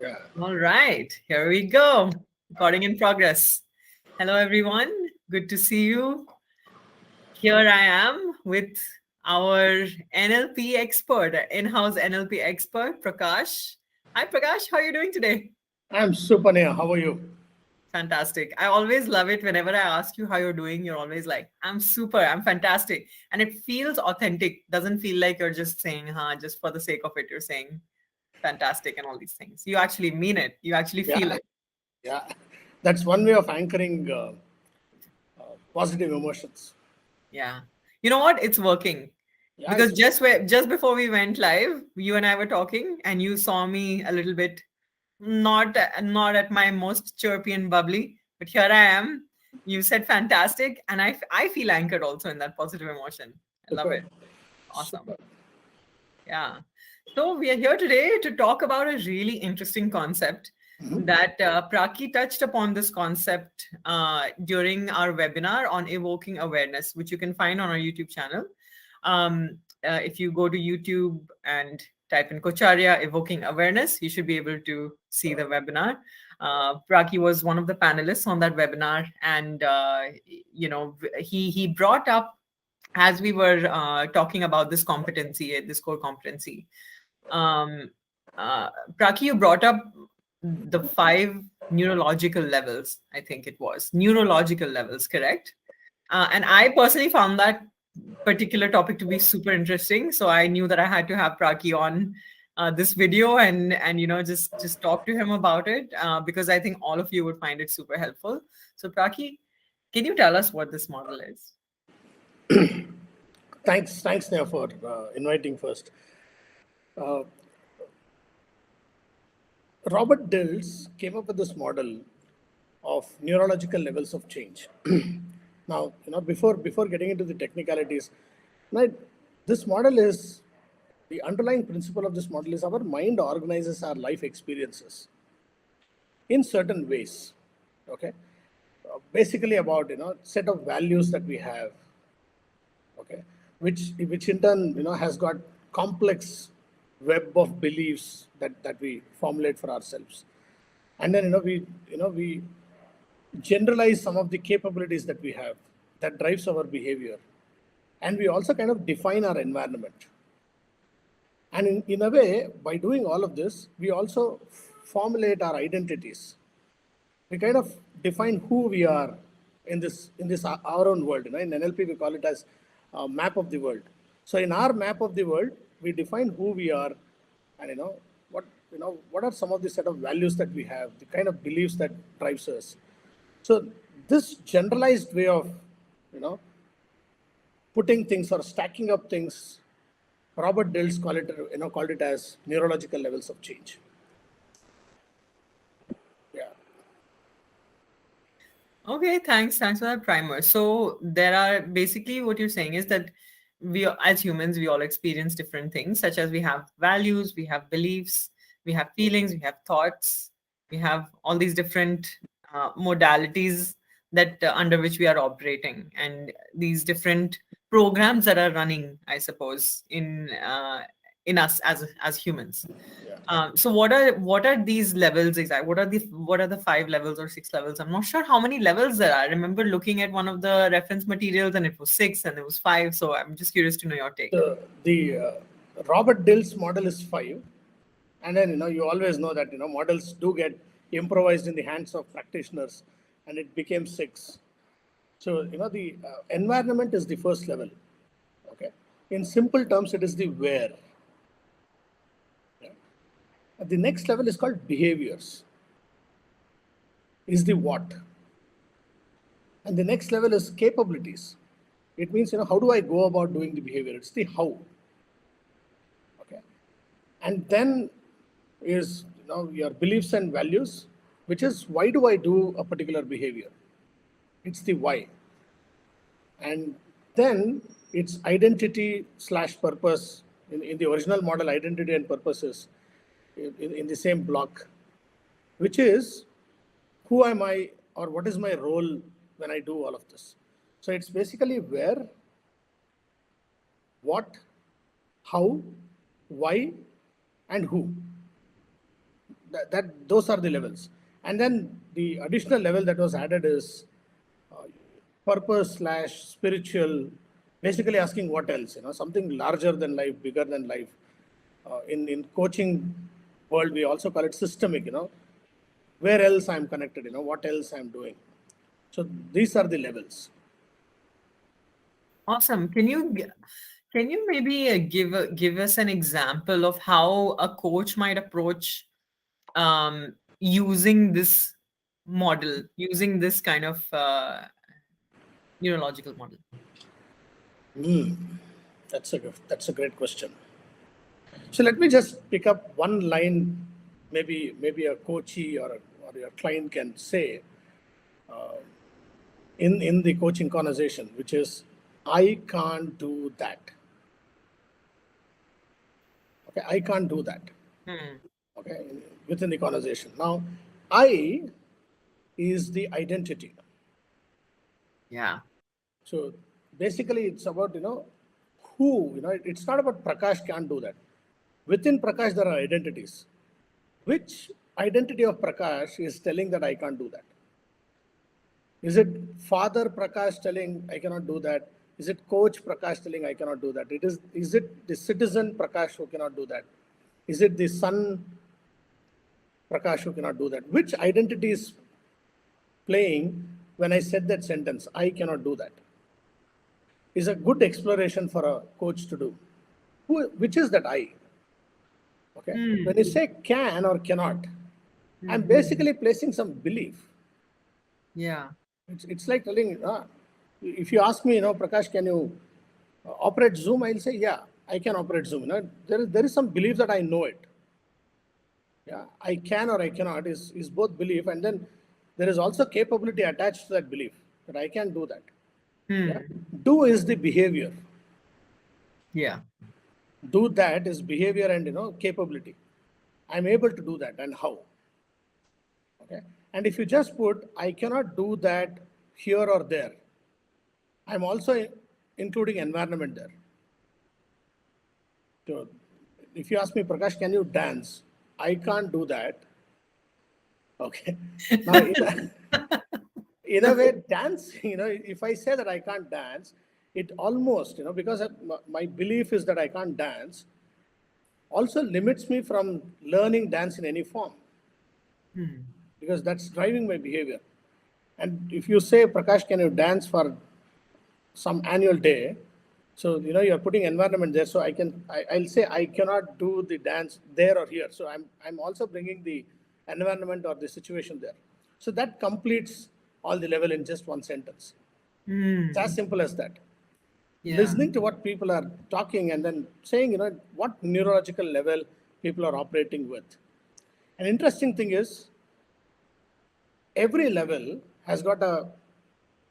Yeah. All right, here we go. Recording in progress. Hello, everyone. Good to see you. Here I am with our NLP expert, in-house NLP expert, Prakash. Hi, Prakash. How are you doing today? I'm super, Neha. How are you? Fantastic. I always love it whenever I ask you how you're doing. You're always like, I'm super, I'm fantastic. And it feels authentic. Doesn't feel like you're just saying, just for the sake of it. You're saying fantastic and all these things. You actually mean it. You actually feel Yeah. it. Yeah. That's one way of anchoring positive emotions. Yeah. You know what? It's working. Yeah, Because it's just before we went live, you and I were talking and you saw me a little bit not at my most chirpy and bubbly, but here I am. You said fantastic and I feel anchored also in that positive emotion. I love super. it. Awesome. Super. Yeah. So we are here today to talk about a really interesting concept that Praki touched upon this concept during our webinar on evoking awareness, which you can find on our YouTube channel. If you go to YouTube and type in Kocharya evoking awareness, you should be able to see the webinar. Praki was one of the panelists on that webinar, and he brought up as we were talking about this competency, this core competency. Um, Praki, you brought up the five neurological levels. I think it was neurological levels, correct? And I personally found that particular topic to be super interesting. So I knew that I had to have Praki on this video and just talk to him about it because I think all of you would find it super helpful. So Praki, can you tell us what this model is? Thanks, Neha, for inviting first. Uh, Robert Dilts came up with this model of neurological levels of change. Now, before getting into the technicalities, right, this model is the underlying principle of this model is our mind organizes our life experiences in certain ways. Okay, basically about set of values that we have. Okay, which in turn has got complex web of beliefs that we formulate for ourselves, and then we generalize some of the capabilities that we have that drives our behavior, and we also kind of define our environment. And in a way, by doing all of this, we also formulate our identities. We kind of define who we are in this our own world. In NLP, we call it as a map of the world. So in our map of the world, we define who we are, and what are some of the set of values that we have, the kind of beliefs that drives us. So this generalized way of you know putting things or stacking up things, Robert Dilts called it as neurological levels of change. Yeah. Okay, thanks for that primer. So there are basically what you're saying is that as humans, we all experience different things, such as we have values, we have beliefs, we have feelings, we have thoughts, we have all these different modalities that under which we are operating, and these different programs that are running, I suppose, in us as humans. Yeah. So what are these levels exactly? What are the five levels or six levels? I'm not sure how many levels there are. I remember looking at one of the reference materials and it was six and it was five. So I'm just curious to know your take. The Robert Dills model is 5, and then you always know that models do get improvised in the hands of practitioners, and it became 6. So the environment is the first level. Okay, in simple terms, it is the where. Yeah. The next level is called behaviors. Is the what, and the next level is capabilities. It means how do I go about doing the behavior? It's the how. Okay, and then is your beliefs and values, which is why do I do a particular behavior? It's the why. And then it's identity slash purpose. In the original model, identity and purpose is in the same block, which is who am I or what is my role when I do all of this. So it's basically where, what, how, why, and who. those are the levels. And then the additional level that was added is purpose slash spiritual, basically asking what else, something larger than life, bigger than life. In coaching world, we also call it systemic, where else I'm connected, what else I'm doing. So these are the levels. Awesome. Can you maybe give us an example of how a coach might approach using this model, using this kind of neurological model? That's a great question. So let me just pick up one line, maybe a coachee or your client can say in the coaching conversation, which is, I can't do that. Okay, I can't do that. Okay, within the conversation. Now, I is the identity. Yeah. So basically, it's about who. It's not about Prakash can't do that. Within Prakash, there are identities. Which identity of Prakash is telling that I can't do that? Is it Father Prakash telling I cannot do that? Is it Coach Prakash telling I cannot do that? Is it the citizen Prakash who cannot do that? Is it the son Prakash who cannot do that? Which identity is playing when I said that sentence, I cannot do that? Is a good exploration for a coach to do. Which is that I? Okay. When you say can or cannot, I'm basically placing some belief. Yeah. It's like telling, if you ask me, Prakash, can you operate Zoom? I'll say, yeah, I can operate Zoom. There is some belief that I know it. Yeah, I can or I cannot is both belief, and then there is also capability attached to that belief that I can do that. Yeah? Do is the behavior. Yeah. Do that is behavior and capability. I'm able to do that, and how. Okay. And if you just put I cannot do that here or there, I'm also including environment there. So if you ask me, Prakash, can you dance? I can't do that. Okay. Now, in a way, dancing, if I say that I can't dance, it almost, because my belief is that I can't dance, also limits me from learning dance in any form. Because that's driving my behavior. And if you say, Prakash, can you dance for some annual day? So, you're putting environment there. So I'll say I cannot do the dance there or here. So I'm also bringing the environment or the situation there. So that completes all the level in just one sentence. It's as simple as that. Yeah. Listening to what people are talking and then saying, what neurological level people are operating with. An interesting thing is, every level has got a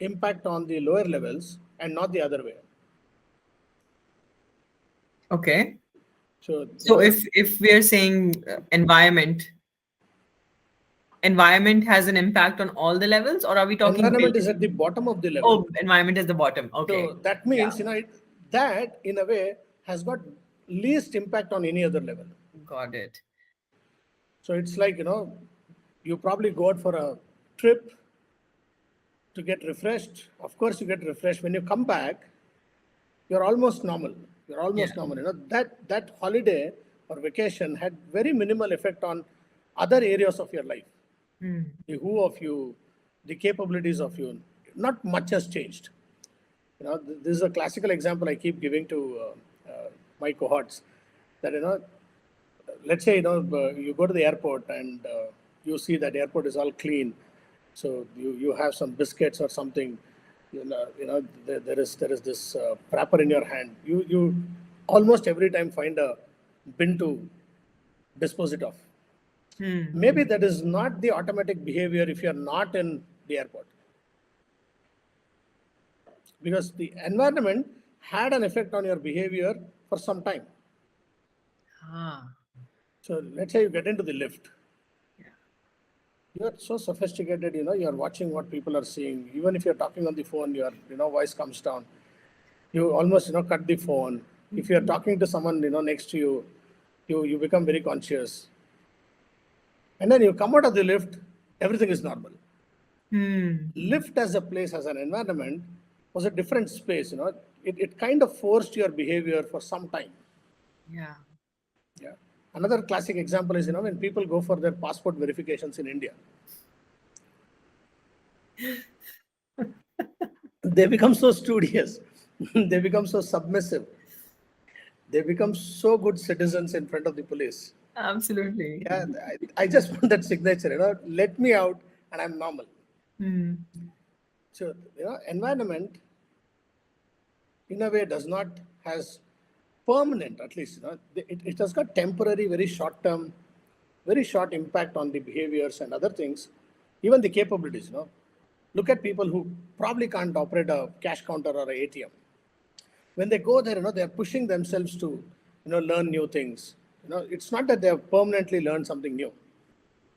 impact on the lower levels and not the other way. Okay. So if we are saying environment has an impact on all the levels, or are we talking environment is at the bottom of the level. Oh, environment is the bottom. Okay. So that means, that in a way has got least impact on any other level. Got it. So it's like, you probably go out for a trip to get refreshed. Of course, you get refreshed. When you come back, you're almost normal. You're almost normal. That holiday or vacation had very minimal effect on other areas of your life. The who of you, the capabilities of you, not much has changed. This is a classical example I keep giving to my cohorts. That let's say you go to the airport and you see that airport is all clean. So you have some biscuits or something. There is this wrapper in your hand. You almost every time find a bin to dispose it of. Maybe that is not the automatic behavior if you're not in the airport. Because the environment had an effect on your behavior for some time. So let's say you get into the lift. You're so sophisticated, you're watching what people are seeing. Even if you're talking on the phone, your voice comes down. You almost cut the phone. If you're talking to someone next to you, you become very conscious. And then you come out of the lift, everything is normal. Hmm. Lift as a place, as an environment, was a different space. It kind of forced your behavior for some time. Yeah. Yeah. Another classic example is, when people go for their passport verifications in India, they become so studious, they become so submissive, they become so good citizens in front of the police. Absolutely. Yeah, I just want that signature, let me out and I'm normal. Hmm. So, environment in a way does not has permanent, at least, it has got temporary, very short term, very short impact on the behaviors and other things, even the capabilities. Look at people who probably can't operate a cash counter or a ATM. When they go there, they're pushing themselves to, learn new things. It's not that they have permanently learned something new.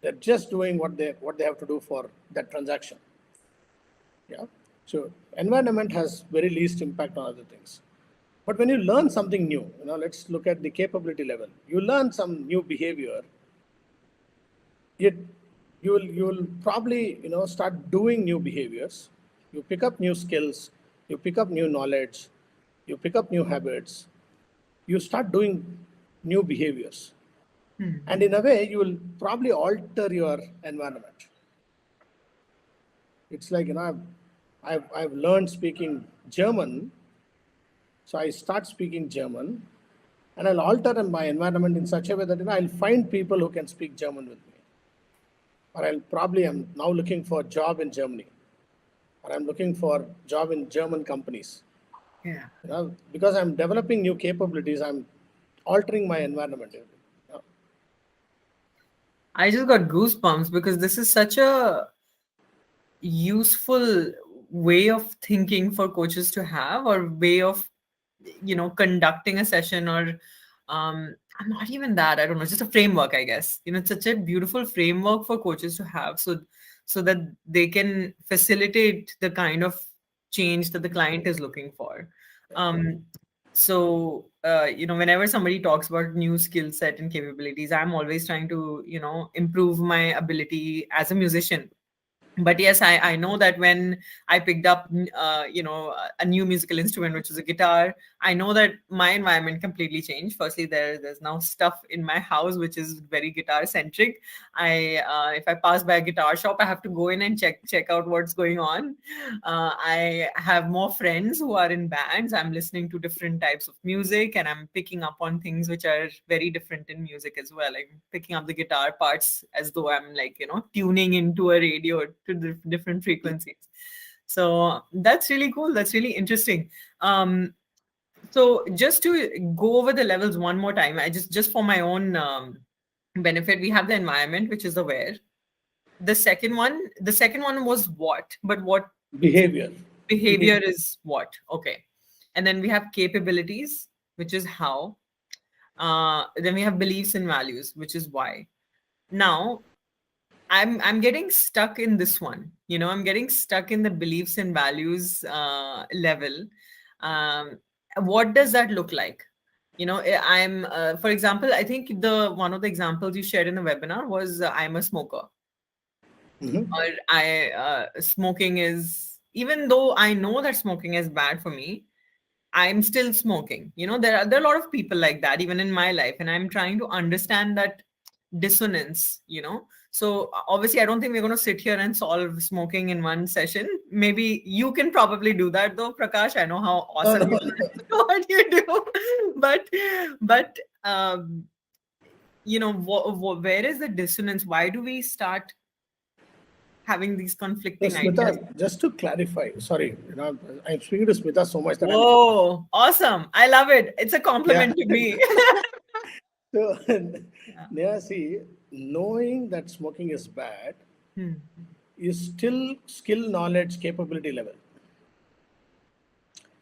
They're just doing what they have to do for that transaction. Yeah. So environment has very least impact on other things. But when you learn something new, let's look at the capability level. You learn some new behavior, it you'll probably start doing new behaviors. You pick up new skills, you pick up new knowledge, you pick up new habits, you start doing new behaviors, Hmm. and in a way you will probably alter your environment. It's like, I've learned speaking German, so I start speaking German, and I'll alter my environment in such a way that I'll find people who can speak German with me, or I'll probably am now looking for a job in Germany, or I'm looking for job in German companies. Yeah. Because I'm developing new capabilities, I'm altering my environment. I just got goosebumps because this is such a useful way of thinking for coaches to have, or way of conducting a session, or not even that, I don't know, just a framework, I guess. It's such a beautiful framework for coaches to have, so that they can facilitate the kind of change that the client is looking for. So whenever somebody talks about new skill set and capabilities, I'm always trying to improve my ability as a musician. But yes, I know that when I picked up a new musical instrument, which was a guitar, I know that my environment completely changed. Firstly, there's now stuff in my house which is very guitar centric. I If I pass by a guitar shop, I have to go in and check out what's going on. I have more friends who are in bands. I'm listening to different types of music, and I'm picking up on things which are very different in music as well. I'm picking up the guitar parts as though I'm like, tuning into a radio to the different frequencies. So that's really cool. That's really interesting. So just to go over the levels one more time, I just for my own benefit, we have the environment, which is aware. The second one was what, but what Behavior. behavior is what? Okay. And then we have capabilities, which is how. Then we have beliefs and values, which is why. Now, I'm getting stuck in this one. I'm getting stuck in the beliefs and values level. Um, what does that look like? I'm for example, I think the one of the examples you shared in the webinar was I'm a smoker, Mhm. or I smoking is, even though I know that smoking is bad for me, I'm still smoking. There are a lot of people like that even in my life, and I'm trying to understand that dissonance. So obviously, I don't think we're going to sit here and solve smoking in one session. Maybe you can probably do that though, Prakash. I know how No, awesome no, you no. are at what you do, but where is the dissonance? Why do we start having these So, conflicting ideas? Smita, just to clarify, sorry, I'm speaking to Smita so much that I'm. Whoa, awesome. I love it. It's a Yeah. compliment to me. So, Yeah. Neha, see, knowing that smoking is bad Hmm. is still skill, knowledge, capability level.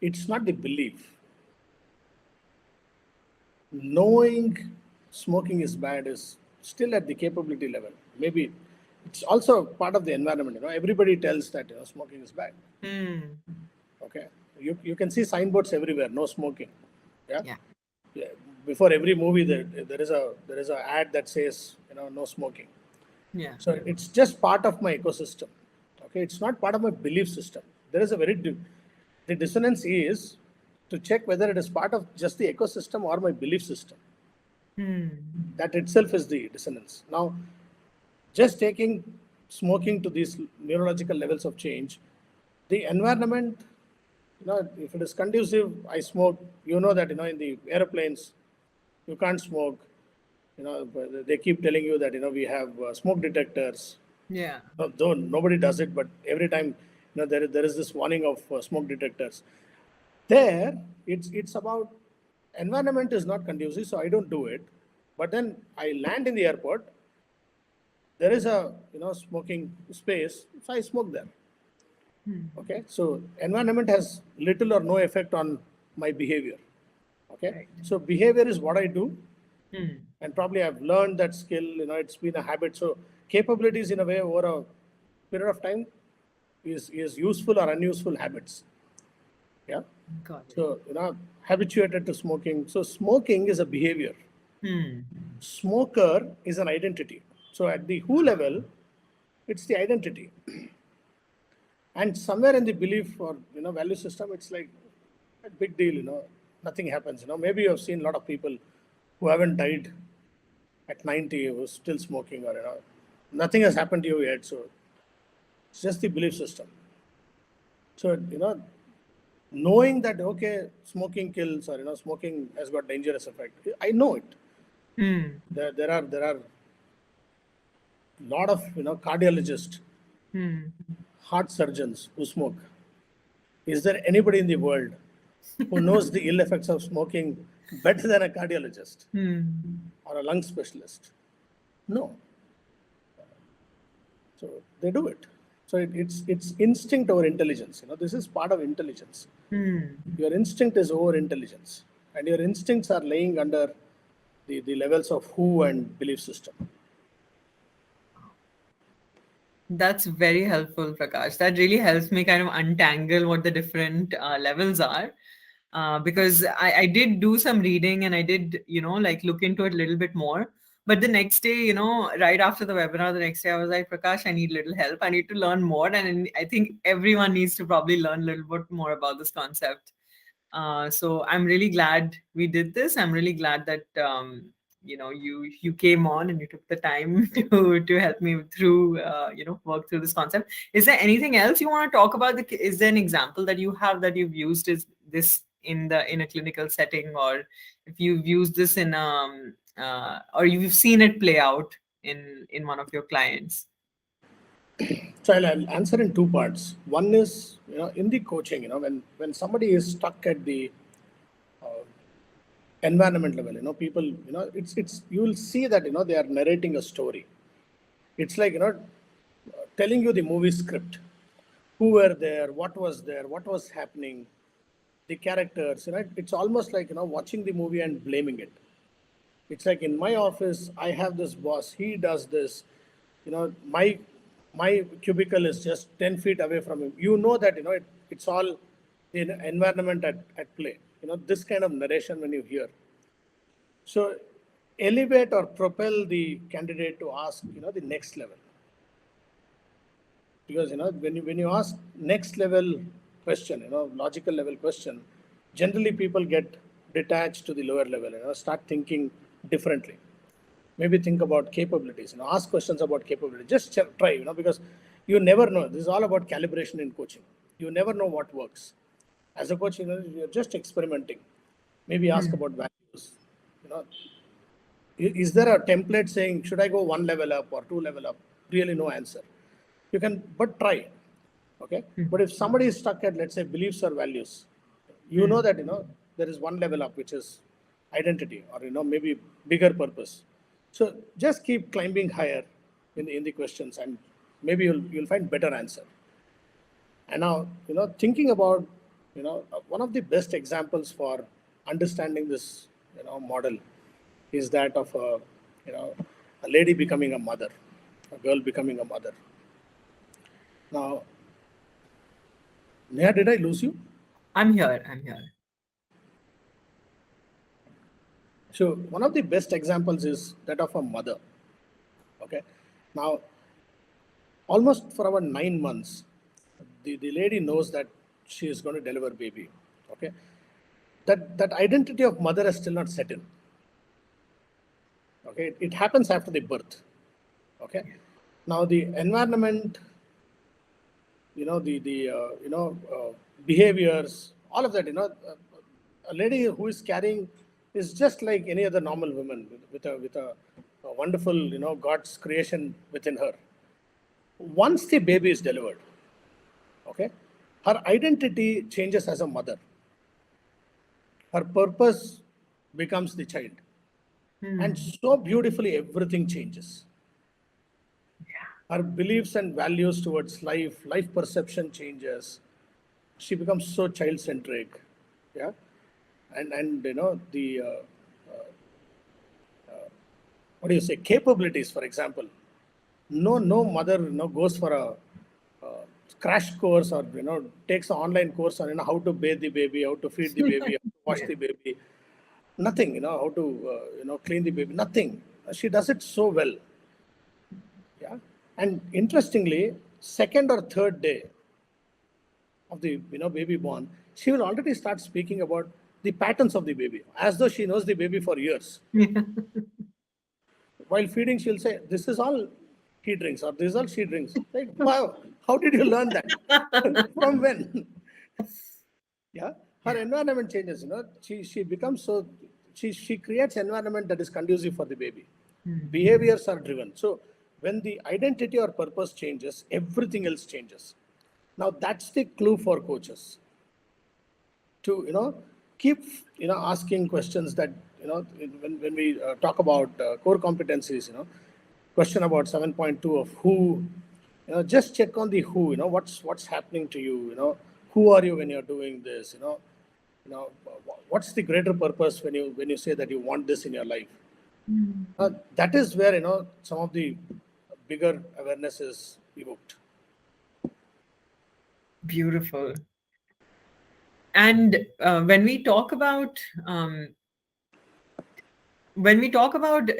It's not the belief. Knowing smoking is bad is still at the capability level. Maybe it's also part of the environment. Everybody tells that smoking is bad. Hmm. Okay, you can see signboards everywhere, no smoking. Yeah, Yeah. yeah. Before every movie, there is a ad that says no smoking. Yeah. So it's just part of my ecosystem. Okay, it's not part of my belief system. There is a the dissonance is to check whether it is part of just the ecosystem or my belief system. Hmm. That itself is the dissonance. Now, just taking smoking to these neurological levels of change, the environment, if it is conducive, I smoke. You know that, in the airplanes, you can't smoke. But they keep telling you that, we have smoke detectors. Yeah. Though nobody does it, but every time, there is this warning of smoke detectors. There, it's about environment is not conducive, so I don't do it. But then I land in the airport, there is a smoking space, so I smoke there. Okay, so environment has little or no effect on my behavior. Okay, Right. so behavior is what I do, Hmm. and probably I've learned that skill. It's been a habit. So capabilities, in a way, over a period of time, is useful or unuseful habits. Yeah. Got it. So habituated to smoking. So smoking is a behavior. Hmm. Smoker is an identity. So at the who level, it's the identity. And somewhere in the belief or value system, it's like a big deal. Nothing happens. Maybe you have seen a lot of people who haven't died at 90 who's still smoking, or nothing has happened to you yet. So it's just the belief system. So knowing that, okay, smoking kills, or smoking has got dangerous effect, I know it. Hmm. There are lot of cardiologists, Hmm. heart surgeons who smoke. Is there anybody in the world who knows the ill effects of smoking better than a cardiologist Hmm. or a lung specialist? No. So they do it. So it's instinct over intelligence. This is part of intelligence. Hmm. Your instinct is over intelligence, and your instincts are laying under the levels of who and belief system. That's very helpful, Prakash. That really helps me kind of untangle what the different levels are. Because I did do some reading and I did, like look into it a little bit more. But the next day, right after the webinar, the next day, I was like, Prakash, I need little help. I need to learn more. And I think everyone needs to probably learn a little bit more about this concept. So I'm really glad we did this. I'm really glad that you came on and you took the time to help me through work through this concept. Is there anything else you want to talk about? Is there an example that you have that you've used is this in a clinical setting, or if you've used this in or you've seen it play out in one of your clients? So I'll answer in two parts. One is, in the coaching, when somebody is stuck at the environment level, people, it's you will see that they are narrating a story. It's like telling you the movie script. Who were there, what was happening, the characters. It's almost like watching the movie and blaming it. It's like in my office, I have this boss. He does this. My cubicle is just 10 feet away from him. That it's all the environment at play. This kind of narration when you hear. So elevate or propel the candidate to ask the next level, because when you ask next level question, logical level question, generally people get detached to the lower level, start thinking differently. Maybe think about capabilities, ask questions about capability. Just try, because you never know. This is all about calibration in coaching. You never know what works. As a coach, you're just experimenting. Maybe ask about values. You know, is there a template saying should I go one level up or two level up? Really, no answer. You can, but try. Okay, but if somebody is stuck at, let's say, beliefs or values, that there is one level up, which is identity, or maybe bigger purpose. So just keep climbing higher in the questions, and maybe you'll find better answer. And now, thinking about, one of the best examples for understanding this, model is that of a lady becoming a mother, a girl becoming a mother. Now, Neha, did I lose you? I'm here. I'm here. So one of the best examples is that of a mother. Okay, Now, almost for about 9 months, the lady knows that she is going to deliver baby. Okay, that identity of mother has still not set in. Okay, it happens after the birth. Okay, now the environment, behaviors, all of that, a lady who is carrying is just like any other normal woman with a wonderful, God's creation within her. Once the baby is delivered, okay, her identity changes as a mother. Her purpose becomes the child. And so beautifully, everything changes. Her beliefs and values towards life perception changes. She becomes so child centric. Yeah. And the what do you say, capabilities, for example. No mother goes for a crash course, or takes an online course on how to bathe the baby, how to feed the baby, how to wash the baby. Nothing, how to clean the baby. Nothing. She does it so well. Yeah. And interestingly, second or third day of the baby born, she will already start speaking about the patterns of the baby, as though she knows the baby for years. While feeding, she'll say, "This is all he drinks," or "This is all she drinks." Like, wow, how did you learn that? From when? Yeah, her environment changes. She becomes so. She creates environment that is conducive for the baby. Behaviors are driven. So when the identity or purpose changes, everything else changes. Now that's the clue for coaches to keep asking questions that when we talk about core competencies, question about 7.2 of who, just check on the who. What's happening to you. Who are you when you're doing this. What's the greater purpose when you say that you want this in your life. That is where some of the bigger awareness is evoked. Beautiful. And when we talk about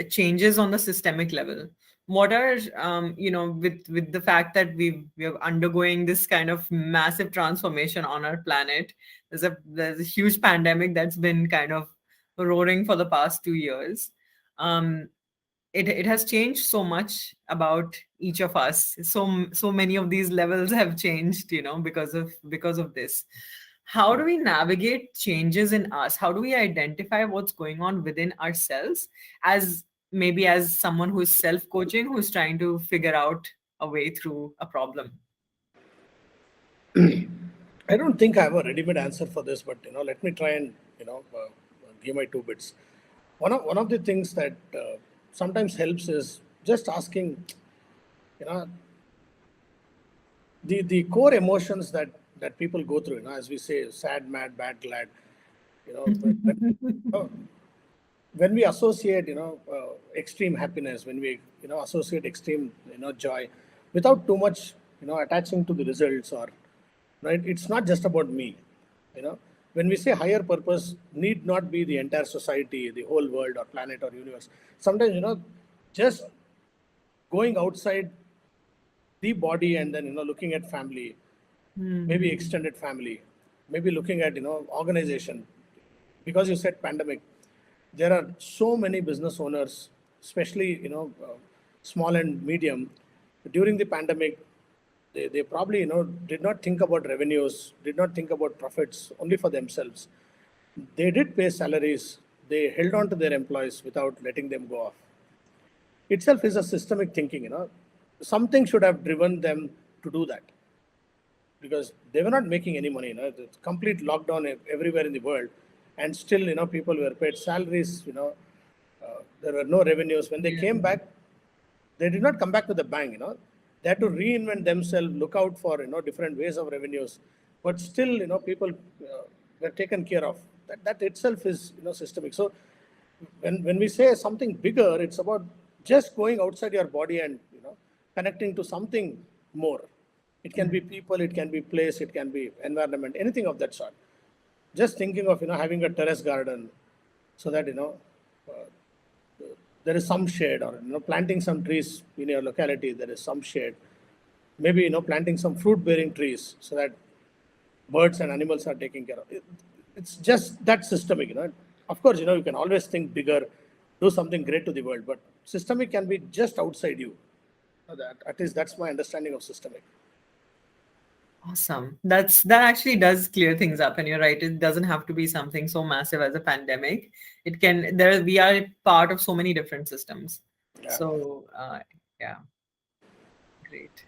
changes on the systemic level, what are with the fact that we're undergoing this kind of massive transformation on our planet. There's a huge pandemic that's been kind of roaring for the past 2 years. It has changed so much about each of us. So many of these levels have changed, because of this. How do we navigate changes in us? How do we identify what's going on within ourselves, as maybe as someone who is self-coaching, who's trying to figure out a way through a problem? I don't think I have a ready-made answer for this, but let me try and give my two bits. One of the things that sometimes helps is just asking, the core emotions that people go through. As we say, sad, mad, bad, glad. When we associate, extreme happiness, when we associate extreme joy, without too much attaching to the results, or right, it's not just about me. When we say higher purpose, need not be the entire society, the whole world or planet or universe. Sometimes just going outside the body, and then looking at family, maybe extended family, maybe looking at organization. Because you said pandemic, there are so many business owners, especially small and medium. During the pandemic, they probably did not think about revenues, did not think about profits only for themselves. They did pay salaries. They held on to their employees without letting them go off. Itself is a systemic thinking. Something should have driven them to do that, because they were not making any money. It's complete lockdown everywhere in the world, and still people were paid salaries. There were no revenues. When they came back, they did not come back with a bang. They had to reinvent themselves, look out for different ways of revenues, but still people were taken care of. That itself is systemic. So when we say something bigger, it's about just going outside your body and connecting to something more. It can be people, it can be place, it can be environment, anything of that sort. Just thinking of having a terrace garden, so that there is some shade, or planting some trees in your locality, there is some shade. Maybe planting some fruit bearing trees so that birds and animals are taken care of. It's just that systemic. Of course, you can always think bigger, do something great to the world, but systemic can be just outside you. That at least that's my understanding of systemic. Awesome. That actually does clear things up, and you're right. It doesn't have to be something so massive as a pandemic. It can. There, we are part of so many different systems. Yeah. So, yeah, great.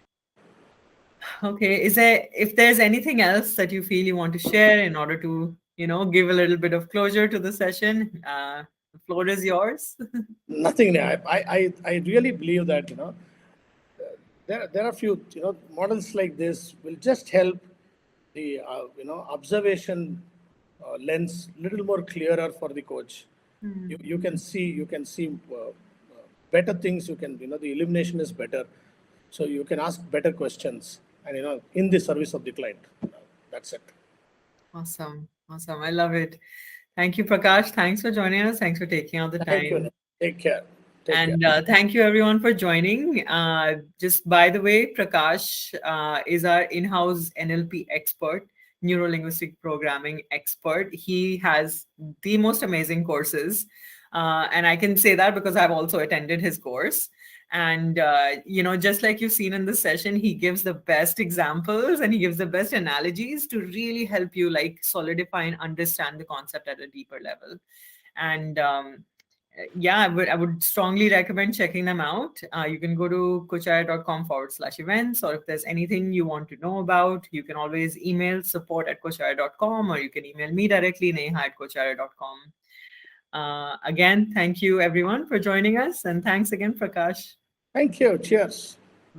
Okay. If there's anything else that you feel you want to share in order to, give a little bit of closure to the session, the floor is yours. Nothing. I really believe that there are few models like this will just help the observation lens little more clearer for the coach. You can see better things. You can the illumination is better, so you can ask better questions, and in the service of the client. That's it. Awesome. I love it. Thank you, Prakash. Thanks for joining us. Thanks for taking out the Thank you. time. Take care. And thank you everyone for joining. Just by the way, Prakash is our in-house NLP expert, Neuro-Linguistic Programming expert. He has the most amazing courses. And I can say that because I've also attended his course. And, just like you've seen in this session, he gives the best examples and he gives the best analogies to really help you solidify and understand the concept at a deeper level. And yeah, I would strongly recommend checking them out. You can go to kochaya.com/events, or if there's anything you want to know about, you can always email support@kochaya.com, or you can email me directly, neha@kochaya.com. Again, thank you everyone for joining us. And thanks again, Prakash. Thank you. Cheers.